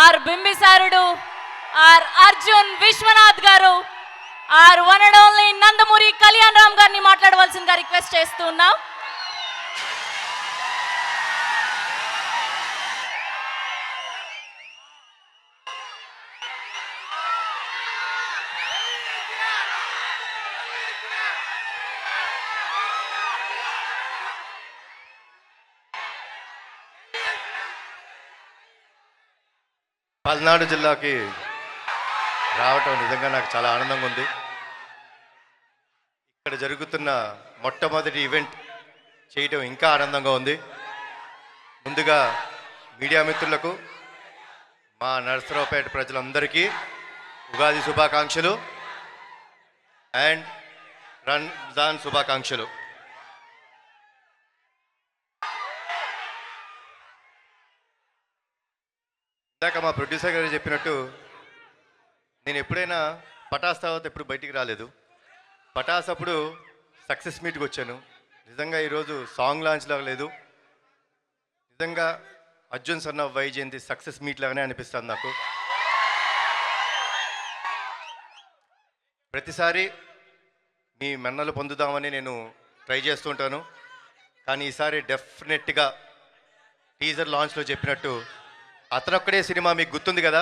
Are బింబిసారుడు, our Arjun Vishwanath garu, our one and only Nandamuri Kalyan Ram గారిని మాట్లాడవలసిందిగా రిక్వెస్ట్ చేస్తూ ఉన్నాం. పల్నాడు జిల్లాకి రావటం నిజంగా నాకు చాలా ఆనందంగా ఉంది. ఇక్కడ జరుగుతున్న మొట్టమొదటి ఈవెంట్ చేయటం ఇంకా ఆనందంగా ఉంది. ముందుగా మీడియా మిత్రులకు, మా నరసరావుపేట ప్రజలందరికీ ఉగాది శుభాకాంక్షలు అండ్ రంజాన్ శుభాకాంక్షలు. ఇందాక మా ప్రొడ్యూసర్ గారు చెప్పినట్టు నేను ఎప్పుడైనా పటాస్ తర్వాత ఎప్పుడు బయటికి రాలేదు. పటాస్ అప్పుడు సక్సెస్ మీట్కి వచ్చాను. నిజంగా ఈరోజు సాంగ్ లాంచ్ లాగా లేదు, నిజంగా Arjun son of Vyjayanthi success meet లాగానే అనిపిస్తుంది నాకు. ప్రతిసారి మీ మన్నలు పొందుదామని నేను ట్రై చేస్తుంటాను, కానీ ఈసారి డెఫినెట్గా టీజర్ లాంచ్లో చెప్పినట్టు అతనొక్కడే సినిమా మీకు గుర్తుంది కదా,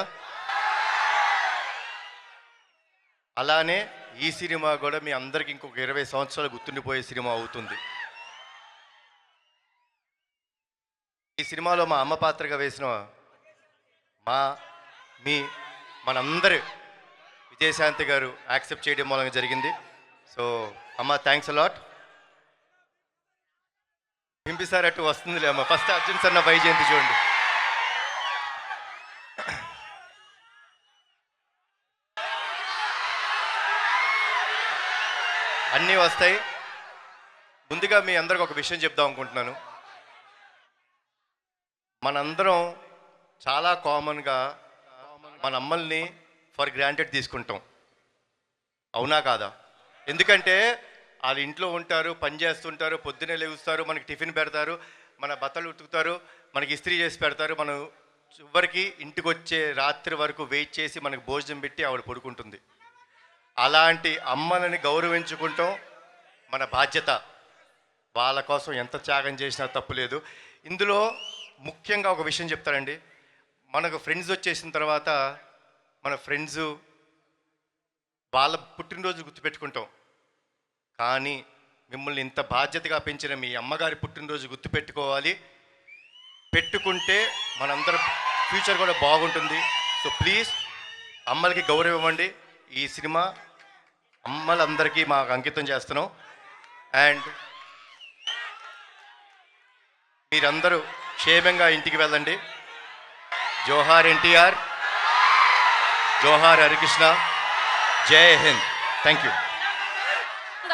అలానే ఈ సినిమా కూడా మీ అందరికి ఇంకొక 20 సంవత్సరాలు గుర్తుండిపోయే సినిమా అవుతుంది. ఈ సినిమాలో మా అమ్మ పాత్రగా వేసిన మనందరి విజయశాంతి గారు యాక్సెప్ట్ చేయడం మూలంగా జరిగింది. సో అమ్మ, థ్యాంక్స్ అలాట్. బింబిసార్ అటు వస్తుందిలే అమ్మ, ఫస్ట్ అర్జున్ సన్న వైజయంతి చూడండి. అన్నీ వస్తాయి. ముందుగా మీ అందరికి ఒక విషయం చెప్దాం అనుకుంటున్నాను. మనందరం చాలా కామన్గా మన అమ్మల్ని ఫర్ గ్రాంటెడ్ తీసుకుంటాం, అవునా కాదా? ఎందుకంటే వాళ్ళు ఇంట్లో ఉంటారు, పని చేస్తుంటారు, పొద్దున్నే లేగుస్తారు, మనకి టిఫిన్ పెడతారు, మన బట్టలు ఉతుకుతారు, మనకి ఇస్త్రీ చేసి పెడతారు, మనం చివరికి ఇంటికి వచ్చే రాత్రి వరకు వెయిట్ చేసి మనకు భోజనం పెట్టి ఆవిడ పడుకుంటుంది. అలాంటి అమ్మలని గౌరవించుకుంటాం మన బాధ్యత. వాళ్ళ కోసం ఎంత త్యాగం చేసినా తప్పులేదు. ఇందులో ముఖ్యంగా ఒక విషయం చెప్తారండి. మనకు ఫ్రెండ్స్ వచ్చేసిన తర్వాత మన ఫ్రెండ్స్ వాళ్ళ పుట్టినరోజు గుర్తుపెట్టుకుంటాం, కానీ మిమ్మల్ని ఇంత బాధ్యతగా పెంచిన మీ అమ్మగారి పుట్టినరోజు గుర్తుపెట్టుకోవాలి. పెట్టుకుంటే మనందరం ఫ్యూచర్ కూడా బాగుంటుంది. సో ప్లీజ్ అమ్మలకి గౌరవం ఇవ్వండి. ఈ సినిమా అమ్మలందరికీ మాకు అంకితం చేస్తున్నాం. అండ్ మీరందరూ క్షేమంగా ఇంటికి వెళ్ళండి. జోహార్ ఎన్టీఆర్, జోహార్ హరికృష్ణ, జై హింద్. Thank you.